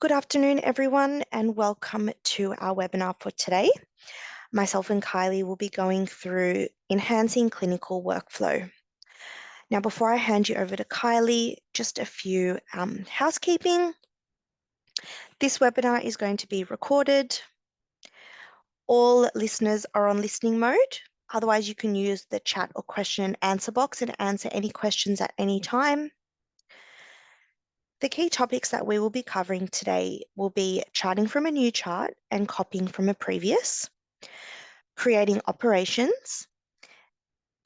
Good afternoon, everyone, and welcome to our webinar for today. Myself and Kylie will be going through enhancing clinical workflow. Now, before I hand you over to Kylie, just a few housekeeping. This webinar is going to be recorded. All listeners are on listening mode. Otherwise, you can use the chat or question and answer box and answer any questions at any time. The key topics that we will be covering today will be charting from a new chart and copying from a previous, creating operations,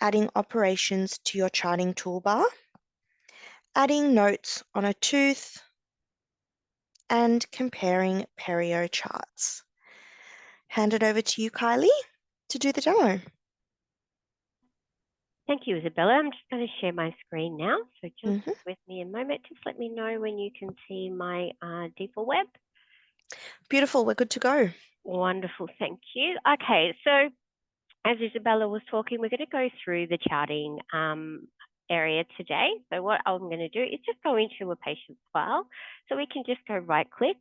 adding operations to your charting toolbar, adding notes on a tooth, and comparing Perio charts. Hand it over to you, Kylie, to do the demo. Thank you, Isabella. I'm just going to share my screen now. So just with me a moment. Just let me know when you can see my Dental4Web. Beautiful. We're good to go. Wonderful. Thank you. Okay. So as Isabella was talking, we're going to go through the charting area today. So what I'm going to do is just go into a patient's file. So we can just go right click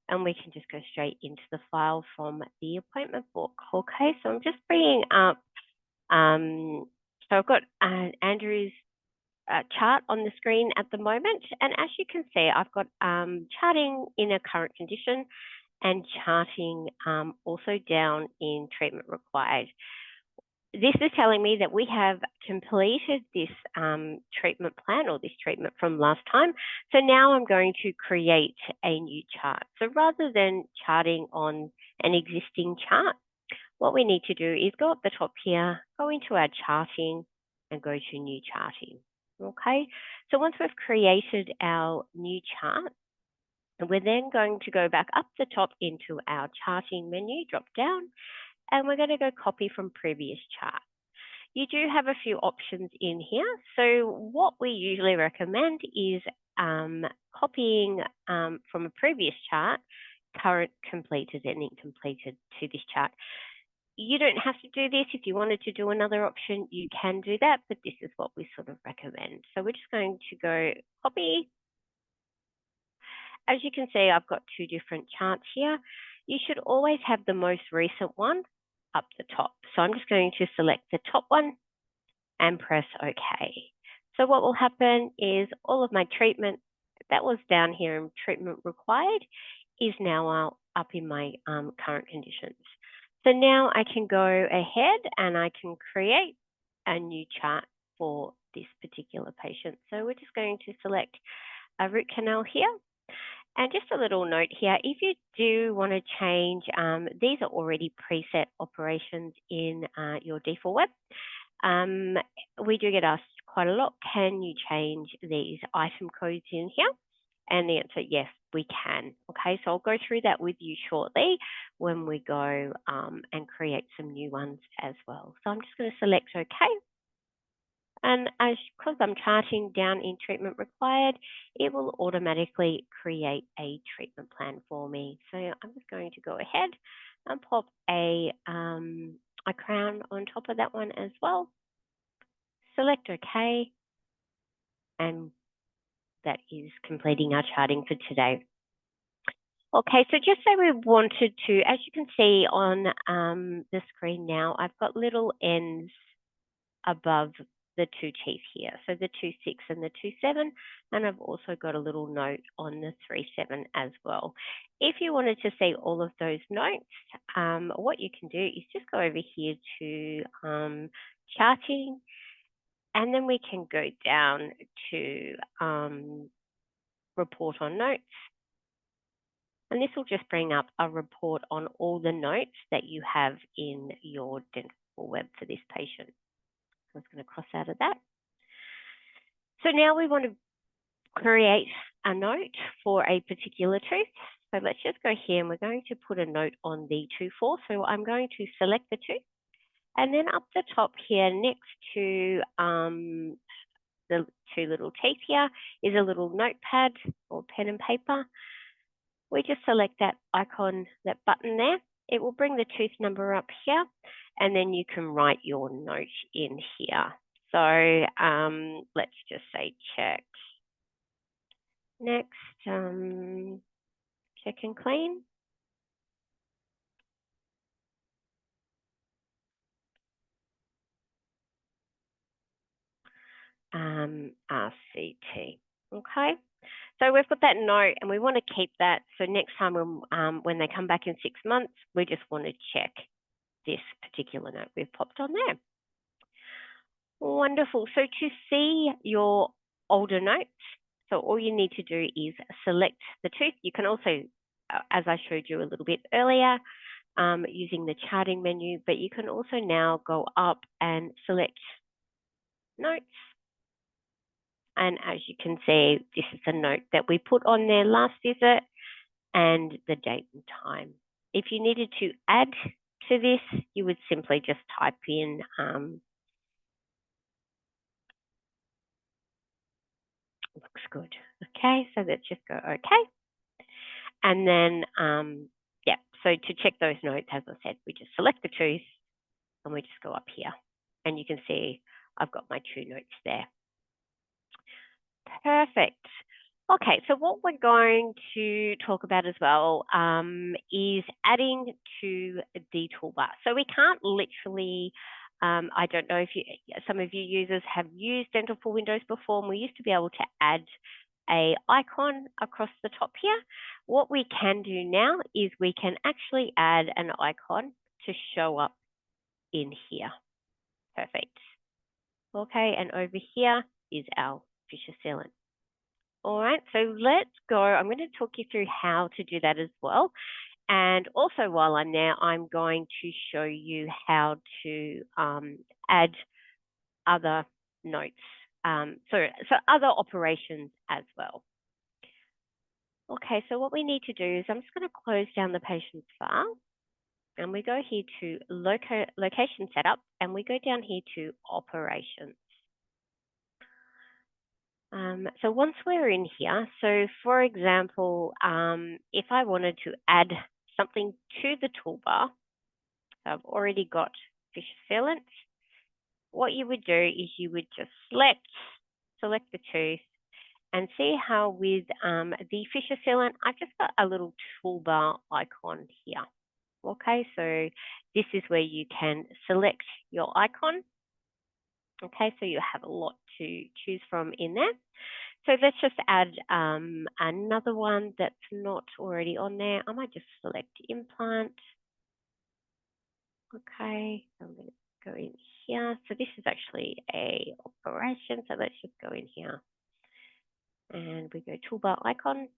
and we can just go straight into the file from the appointment book. Okay. So I'm just bringing up so I've got Andrew's chart on the screen at the moment. And as you can see, I've got charting in a current condition and charting also down in treatment required. This is telling me that we have completed this treatment plan or this treatment from last time. So now I'm going to create a new chart. So rather than charting on an existing chart, what we need to do is go up the top here, go into our charting and go to new charting. Okay, so once we've created our new chart, we're then going to go back up the top into our charting menu, drop down, and we're going to go copy from previous chart. You do have a few options in here. So what we usually recommend is copying from a previous chart, current, completed, and incompleted to this chart. You don't have to do this. If you wanted to do another option, you can do that, but this is what we sort of recommend. So we're just going to go copy. As you can see, I've got two different charts here. You should always have the most recent one up the top. So I'm just going to select the top one and press OK. So what will happen is all of my treatment that was down here in treatment required is now up in my current conditions. So now I can go ahead and I can create a new chart for this particular patient. So we're just going to select a root canal here. And just a little note here, if you do want to change, these are already preset operations in your Dental4Web. We do get asked quite a lot, can you change these item codes in here? And the answer, yes, we can. Okay, so I'll go through that with you shortly when we go and create some new ones as well. So I'm just going to select OK. And because I'm charting down in treatment required, it will automatically create a treatment plan for me. So I'm just going to go ahead and pop a crown on top of that one as well. Select OK. And that is completing our charting for today. Okay, so just say we wanted to, as you can see on the screen now, I've got little ends above the two teeth here. So the 2.6 and the 2.7, and I've also got a little note on the 3.7 as well. If you wanted to see all of those notes, what you can do is just go over here to charting, and then we can go down to report on notes. And this will just bring up a report on all the notes that you have in your Dental4Web for this patient. So I'm going to cross out of that. So now we want to create a note for a particular tooth. So let's just go here and we're going to put a note on the 2.4. So I'm going to select the tooth. And then up the top here next to the two little teeth here is a little notepad or pen and paper. We just select that icon, that button there. It will bring the tooth number up here, and then you can write your note in here. So let's just say check. Next, check and clean. RCT. Okay. So we've got that note and we want to keep that. So next time when they come back in 6 months, we just want to check this particular note we've popped on there. Wonderful. So to see your older notes, so all you need to do is select the tooth. You can also, as I showed you a little bit earlier, using the charting menu, but you can also now go up and select notes. And as you can see, this is the note that we put on there last visit and the date and time. If you needed to add to this, you would simply just type in looks good. Okay, so let's just go okay. And then, yeah, so to check those notes, as I said, we just select the tooth and we just go up here. And you can see I've got my 2 notes there. Perfect. Okay, so what we're going to talk about as well is adding to the toolbar. So we can't literally, I don't know if some of you users have used Dental for Windows before, and we used to be able to add a icon across the top here. What we can do now is we can actually add an icon to show up in here. Perfect. Okay, and over here is our fissure sealant. All right, so let's go. I'm going to talk you through how to do that as well. And also while I'm there, I'm going to show you how to add other notes, so other operations as well. Okay, so what we need to do is I'm just going to close down the patient's file and we go here to location setup and we go down here to operations. So once we're in here, so for example, if I wanted to add something to the toolbar, so I've already got fissure sealant, what you would do is you would just select the tooth and see how with the fissure sealant, I've just got a little toolbar icon here. Okay, so this is where you can select your icon. Okay, so you have a lot to choose from in there. So let's just add another one that's not already on there. I might just select implant. Okay, so I'm going to go in here. So this is actually a operation. So let's just go in here and we go toolbar icon.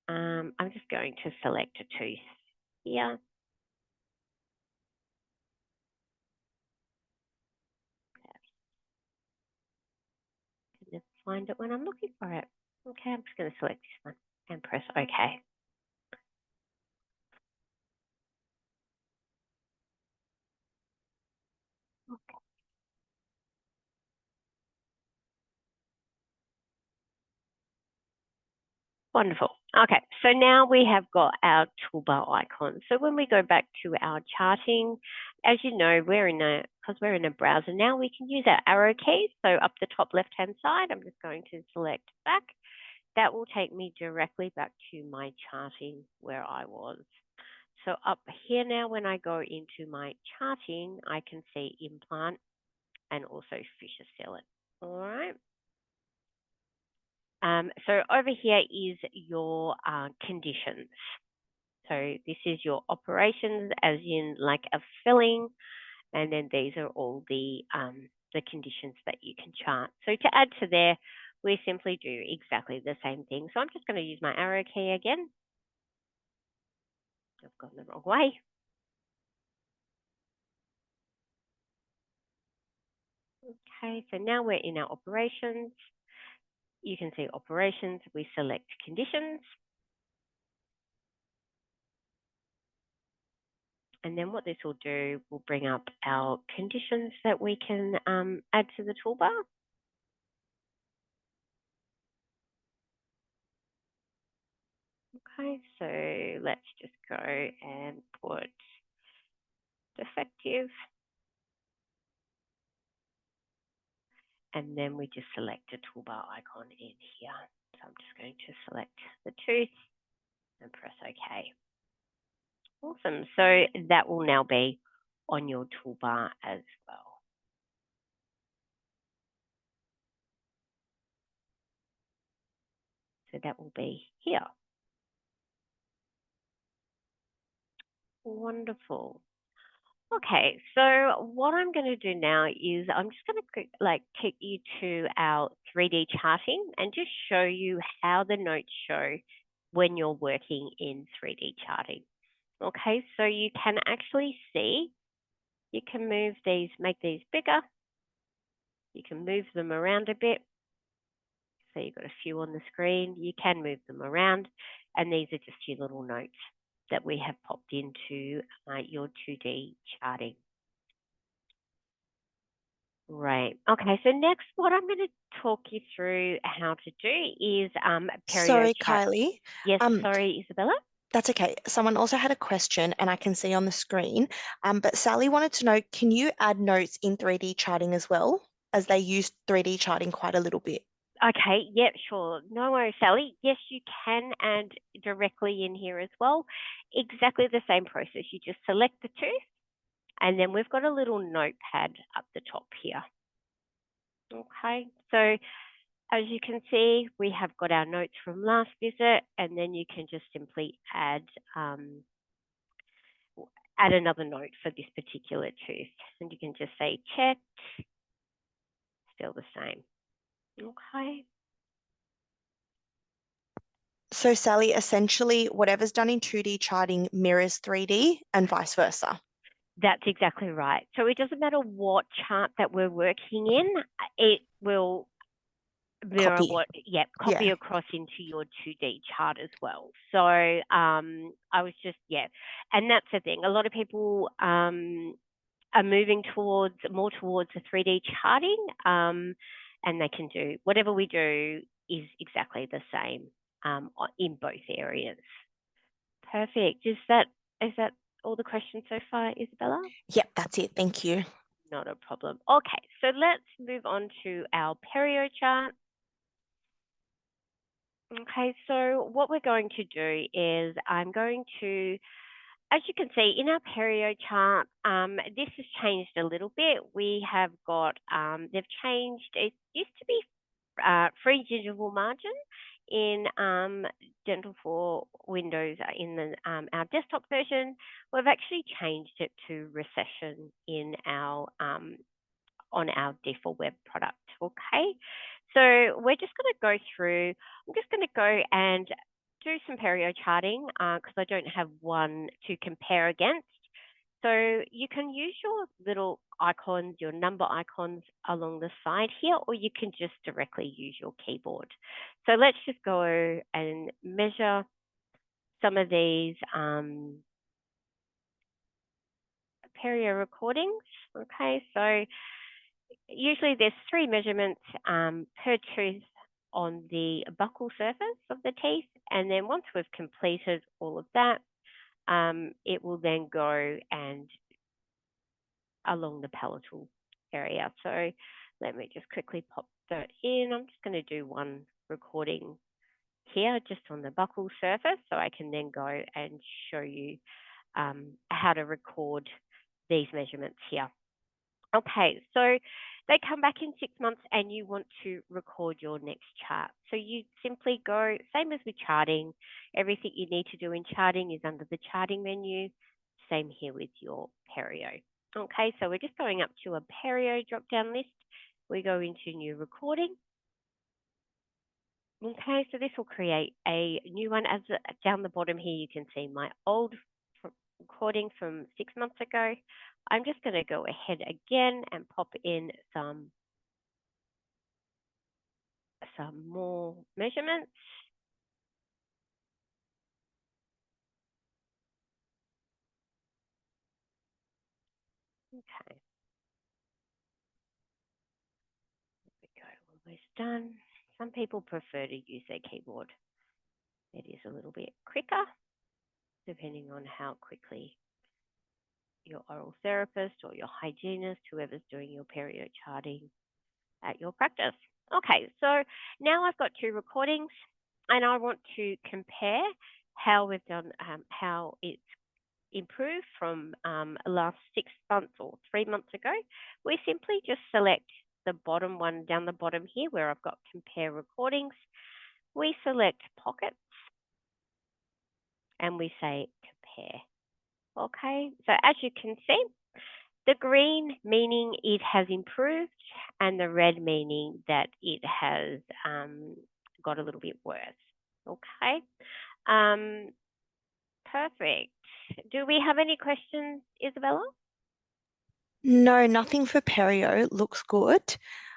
I'm just going to select a tooth here. And just find it when I'm looking for it. Okay, I'm just going to select this one and press OK. Wonderful. Okay, so now we have got our toolbar icon. So when we go back to our charting, as you know, because we're in a browser now, we can use our arrow keys. So up the top left-hand side, I'm just going to select back. That will take me directly back to my charting where I was. So up here now, when I go into my charting, I can see implant and also fissure sealant. All right. So over here is your conditions. So this is your operations, as in like a filling, and then these are all the conditions that you can chart. So to add to there, we simply do exactly the same thing. So I'm just going to use my arrow key again. I've gone the wrong way. Okay, so now we're in our operations. You can see operations, we select conditions. And then what this will do will bring up our conditions that we can add to the toolbar. Okay, so let's just go and put defective. And then we just select a toolbar icon in here. So I'm just going to select the tooth. and press OK. Awesome. So that will now be on your toolbar as well. So that will be here. Wonderful. Okay, so what I'm going to do now is I'm just going to take you to our 3D charting and just show you how the notes show when you're working in 3D charting. Okay, so you can actually see, you can move these, make these bigger. You can move them around a bit. So you've got a few on the screen. You can move them around. And these are just your little notes that we have popped into your 2D charting. Right. Okay. So next, what I'm going to talk you through how to do is Perio Sorry, chart. Kylie. Yes. Um, Sorry, Isabella. that's okay. Someone also had a question, and I can see on the screen. But Sally wanted to know, can you add notes in 3D charting as well, as they use 3D charting quite a little bit? Okay. Yep. Sure. No worries, Sally. Yes, you can add directly in here as well. Exactly the same process. You just select the tooth, and then we've got a little notepad up the top here. Okay. So as you can see, we have got our notes from last visit, and then you can just simply add another note for this particular tooth. And you can just say checked, still the same. Okay. So, Sally, essentially, whatever's done in 2D charting mirrors 3D and vice versa. That's exactly right. So it doesn't matter what chart that we're working in, it will mirror Copy. what, yeah, copy Yeah. across into your 2D chart as well. So I was just, yeah, and that's the thing. A lot of people are moving more towards the 3D charting, and they can do whatever we do is exactly the same in both areas. Perfect. Is that all the questions so far, Isabella? Yep, that's it. Thank you. Not a problem. Okay, so let's move on to our Perio chart. Okay, so what we're going to do is I'm going to, as you can see in our Perio chart, this has changed a little bit. We have got, they've changed, it used to be free gingival margin in Dental4 Windows in our desktop version. We've actually changed it to recession in our on our Dental4Web product. Okay, so we're just going to go through. I'm just going to go and do some perio charting because I don't have one to compare against. So you can use your little icons, your number icons along the side here, or you can just directly use your keyboard. So let's just go and measure some of these perio recordings. Okay, so usually there's 3 measurements per tooth on the buccal surface of the teeth. And then once we've completed all of that, it will then go and along the palatal area. So let me just quickly pop that in. I'm just going to do one recording here just on the buccal surface so I can then go and show you how to record these measurements here. Okay, so they come back in 6 months and you want to record your next chart. So you simply go, same as with charting, everything you need to do in charting is under the charting menu. Same here with your Perio. Okay, so we're just going up to a Perio drop-down list. We go into new recording. Okay, so this will create a new one. As down the bottom here, you can see my old recording from 6 months ago. I'm just going to go ahead again and pop in some more measurements. Okay, there we go, almost done. Some people prefer to use their keyboard. It is a little bit quicker, depending on how quickly your oral therapist or your hygienist, whoever's doing your perio charting at your practice. Okay, so now I've got 2 recordings and I want to compare how we've done, how it's improved from last 6 months or 3 months ago, we simply just select the bottom one down the bottom here where I've got compare recordings. We select pockets and we say compare. Okay, so as you can see, the green meaning it has improved and the red meaning that it has got a little bit worse. Okay, um, perfect. Do we have any questions, Isabella? No, nothing for Perio. Looks good.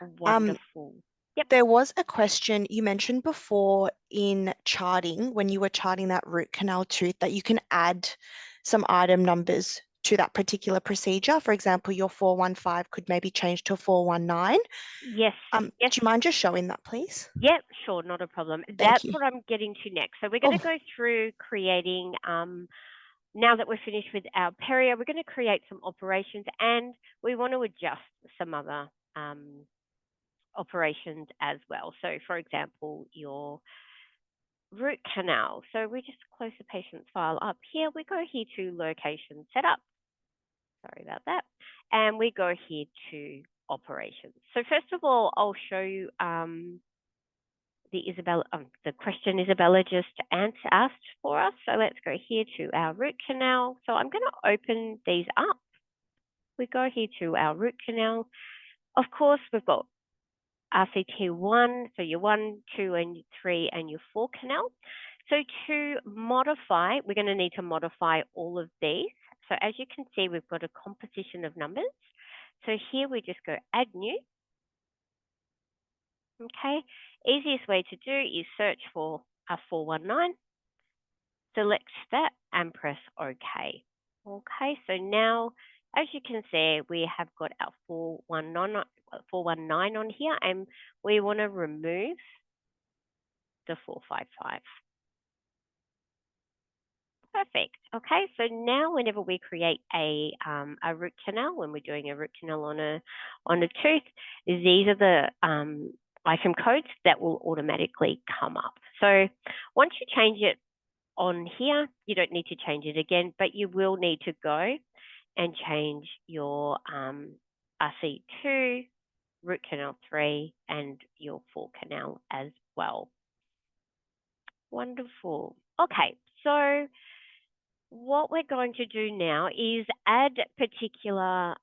Um, Wonderful. Yep. there was a question you mentioned before in charting, when you were charting that root canal tooth, that you can add some item numbers to that particular procedure. For example, your 415 could maybe change to 419. Yes. Yes. Do you mind just showing that, please? Yep. Sure. Not a problem. Thank That's you. what I'm getting to next. So we're going to Oh, go through creating. Now that we're finished with our perio, we're going to create some operations, and we want to adjust some other operations as well. So, for example, your root canal. So we just close the patient's file up here. We go here to location setup. Sorry about that. And we go here to operations. So first of all, I'll show you the question Isabella just asked for us. So let's go here to our root canal. So I'm going to open these up. We go here to our root canal. Of course, we've got RCT1, so your 1, 2, and 3, and your 4 canal. So to modify, we're going to need to modify all of these. So as you can see, we've got a composition of numbers. So here we just go add new. Okay, easiest way to do is search for a 419, select that and press OK. Okay, so now as you can see, we have got our 419 on here and we want to remove the 455. Perfect. Okay, so now whenever we create a root canal, when we're doing a root canal on a tooth, these are the item codes that will automatically come up. So once you change it on here, you don't need to change it again, but you will need to go and change your RC2, root canal 3, and your 4 canal as well. Wonderful. Okay, so what we're going to do now is add particular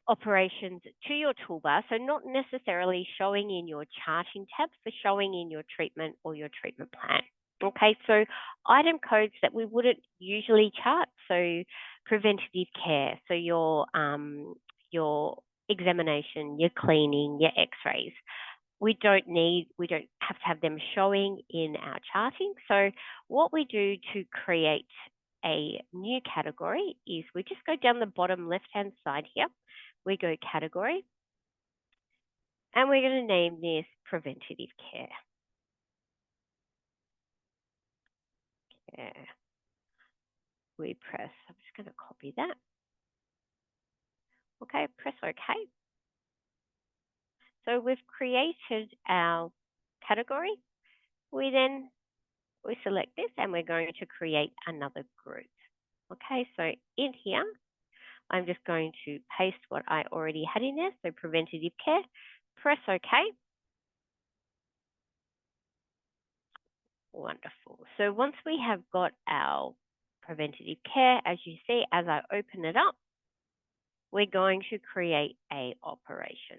operations to your toolbar. So not necessarily showing in your charting tab, for showing in your treatment or your treatment plan. Okay, so item codes that we wouldn't usually chart. So preventative care, so your examination, your cleaning, your x-rays. We don't have to have them showing in our charting. So what we do to create a new category is we just go down the bottom left-hand side here. We go category, and we're going to name this preventative care. We press, I'm just going to copy that. Okay, press OK. So we've created our category. We select this and we're going to create another group. Okay, so in here, I'm just going to paste what I already had in there, so preventative care, press OK. Wonderful. So once we have got our preventative care, as you see, as I open it up, we're going to create a operation.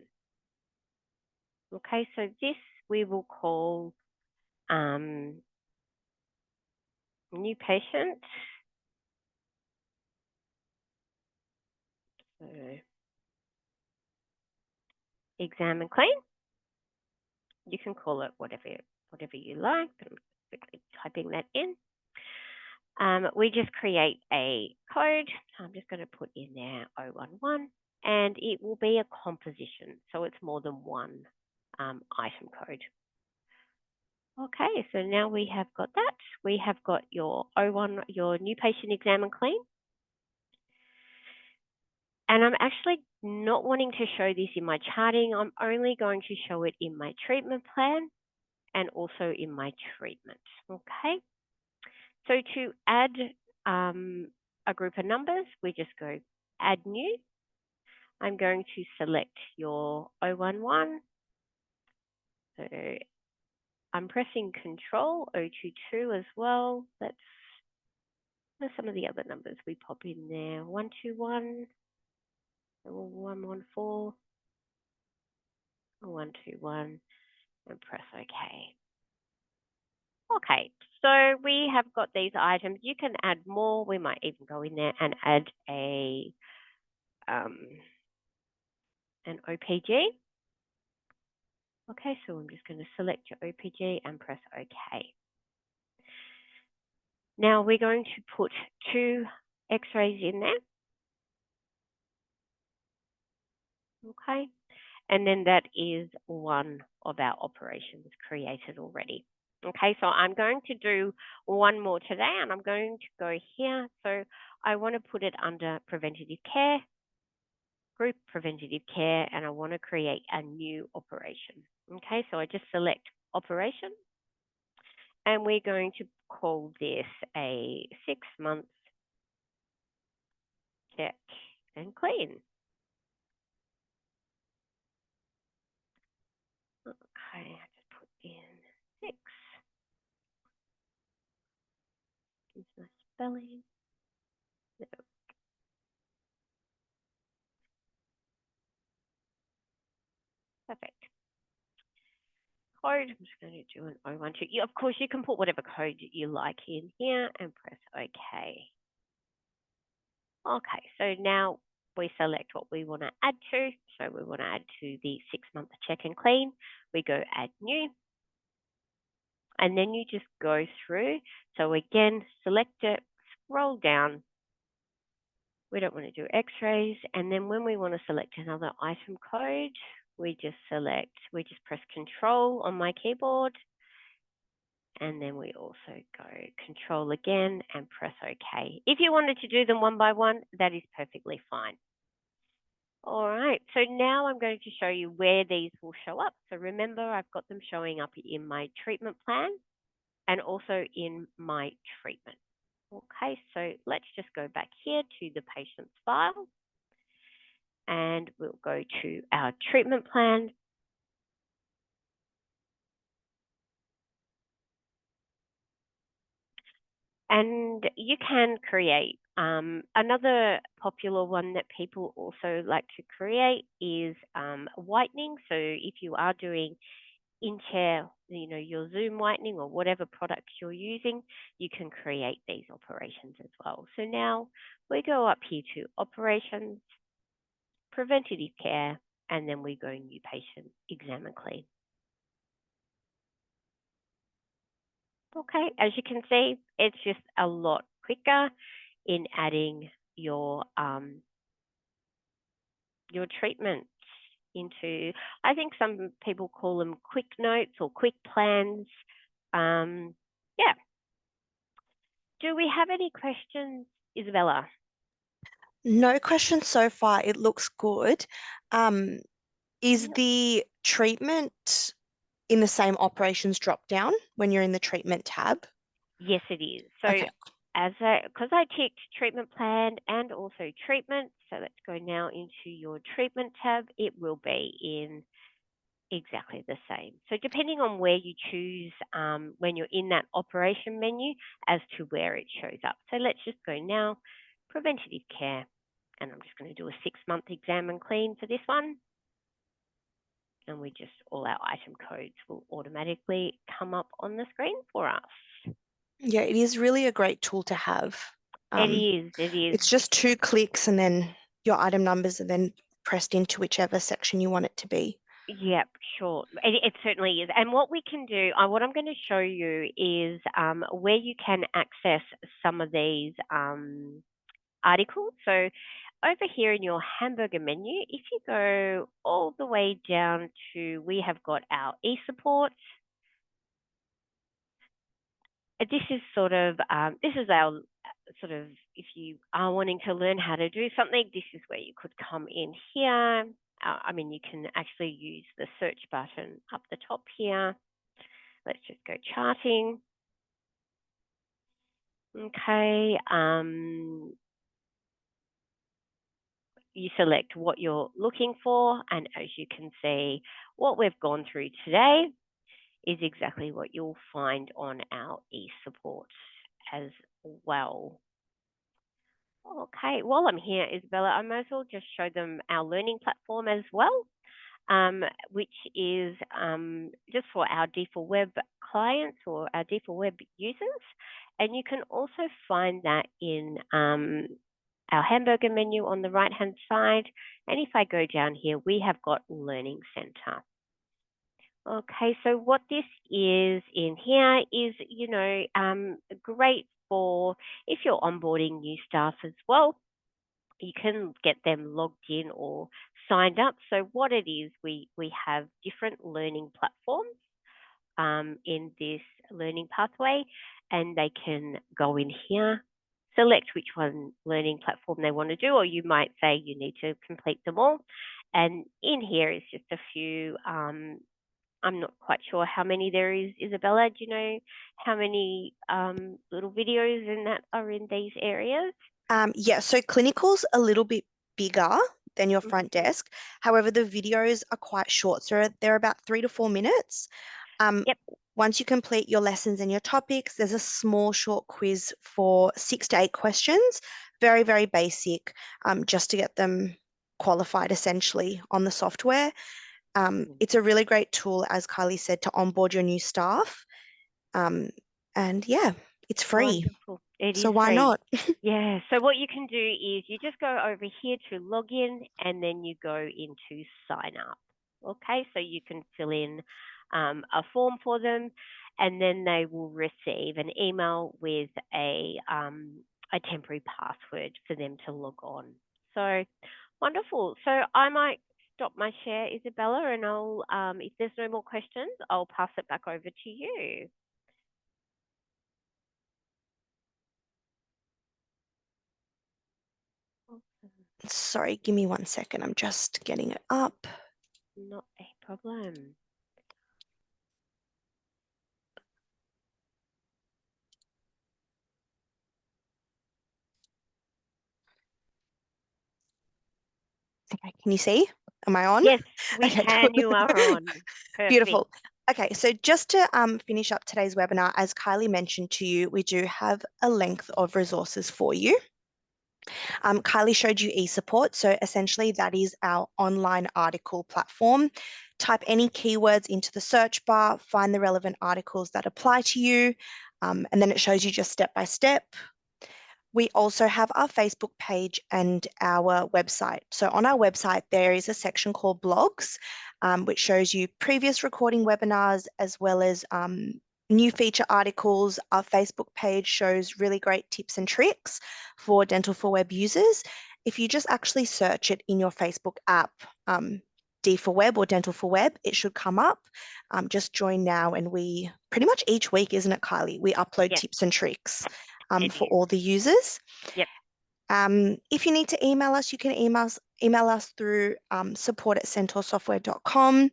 Okay, so this we will call new patient. So exam and clean. You can call it whatever you like, but I'm quickly typing that in. We just create a code. I'm just going to put in there 011, and it will be a composition, so it's more than one item code. Okay, so now we have got that. We have got your your new patient exam and clean. And I'm actually not wanting to show this in my charting. I'm only going to show it in my treatment plan and also in my treatment. Okay. So to add a group of numbers, we just go add new. I'm going to select your 011. So I'm pressing Control 022 as well. There's some of the other numbers we pop in there. 121, 114, 121, and press OK. Okay, so we have got these items. You can add more. We might even go in there and add an OPG. Okay, so I'm just going to select your OPG and press OK. Now we're going to put 2 X-rays in there. Okay, and then that is one of our operations created already. Okay, so I'm going to do one more today, and I'm going to go here. So I want to put it under preventative care, group preventative care, and I want to create a new operation. Okay, so I just select operation, and we're going to call this a 6-month check and clean. Okay, I just put in 6. Use my spelling. No. Perfect. Code, I'm just going to do an 012. Of course, you can put whatever code you like in here and press OK. Okay, so now we select what we want to add to. So we want to add to the 6-month check and clean. We go add new. And then you just go through. So again, select it, scroll down. We don't want to do X-rays. And then when we want to select another item code, we just press Control on my keyboard. And then we also go Control again and press OK. If you wanted to do them one by one, that is perfectly fine. All right, so now I'm going to show you where these will show up. So remember, I've got them showing up in my treatment plan and also in my treatment. Okay, so let's just go back here to the patient's file and we'll go to our treatment plan. And you can create another popular one that people also like to create is whitening. So if you are doing in-chair, your Zoom whitening or whatever products you're using, you can create these operations as well. So now we go up here to operations, preventative care, and then we go new patient, exam and clean. Okay, as you can see, it's just a lot quicker in adding your treatments into, I think some people call them quick notes or quick plans. Yeah. Do we have any questions, Isabella? No questions so far. It looks good. Is Yep. the treatment in the same operations drop down when you're in the treatment tab? Yes, it is. So Okay. because I ticked treatment plan and also treatment, so let's go now into your treatment tab. It will be in exactly the same. So depending on where you choose when you're in that operation menu as to where it shows up. So let's just go now, preventative care, and I'm just going to do a 6-month exam and clean for this one. And all our item codes will automatically come up on the screen for us. Yeah, it is really a great tool to have. It is, it is. It's just 2 clicks and then your item numbers are then pressed into whichever section you want it to be. Yep, sure. It certainly is. And what we can do, what I'm going to show you is where you can access some of these articles. So over here in your hamburger menu, if you go all the way down to, we have got our e-support. This is this is our if you are wanting to learn how to do something, this is where you could come in here. I mean, you can actually use the search button up the top here. Let's just go charting. Okay. You select what you're looking for, and as you can see, what we've gone through today is exactly what you'll find on our e-support as well. Okay, while I'm here, Isabella, I might as well just show them our learning platform as well, which is just for our Dental4Web clients or our Dental4Web users. And you can also find that in our hamburger menu on the right-hand side. And if I go down here, we have got Learning Center. Okay, so what this is in here is, great for if you're onboarding new staff as well. You can get them logged in or signed up. So what it is, we have different learning platforms in this learning pathway, and they can go in here, select which one learning platform they want to do, or you might say you need to complete them all. And in here is just a few. I'm not quite sure how many there is, Isabella. Do you know how many little videos in that are in these areas? Yeah, so clinical's a little bit bigger than your front Mhm. desk. However, the videos are quite short, so they're about 3 to 4 minutes. Um, Yep. Once you complete your lessons and your topics, there's a small short quiz for 6 to 8 questions, very, very basic, just to get them qualified essentially on the software. Mm. It's a really great tool, as Kylie said, to onboard your new staff. Um, and yeah, it's free, Wonderful. It so is why free. not? Yeah. So what you can do is you just go over here to login and then you go into sign up. Okay. So you can fill in a form for them and then they will receive an email with a temporary password for them to log on. So wonderful. So I might stop my share, Isabella, and I'll, if there's no more questions, I'll pass it back over to you. Sorry, give me 1 second. I'm just getting it up. Not a problem. Okay, can you see? Am I on? Yes, we Okay, can. You are good. on. Perfect. Beautiful. Okay, so just to finish up today's webinar, as Kylie mentioned to you, we do have a length of resources for you. Kylie showed you eSupport, so essentially that is our online article platform. Type any keywords into the search bar, find the relevant articles that apply to you, and then it shows you just step by step. We also have our Facebook page and our website. So on our website, there is a section called blogs, which shows you previous recording webinars as well as new feature articles. Our Facebook page shows really great tips and tricks for Dental4Web users. If you just actually search it in your Facebook app, D4Web or Dental4Web, it should come up. Just join now, and we pretty much each week, isn't it, Kylie? We upload Yes, tips and tricks it for is. all the users. Yep. If you need to email us, you can email us through support@centaursoftware.com.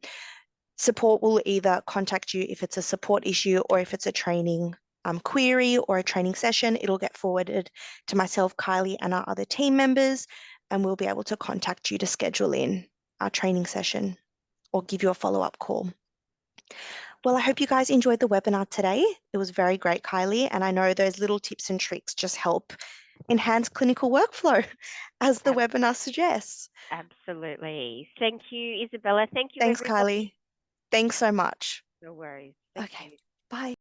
Support will either contact you if it's a support issue or if it's a training query or a training session. It'll get forwarded to myself, Kylie, and our other team members, and we'll be able to contact you to schedule in our training session or give you a follow-up call. Well, I hope you guys enjoyed the webinar today. It was very great, Kylie, and I know those little tips and tricks just help enhance clinical workflow, as the Ab- webinar suggests. Absolutely. Thank you, Isabella. Thank you, Thanks, everybody. Kylie. Thanks so much. No worries. Thank Okay, you. bye.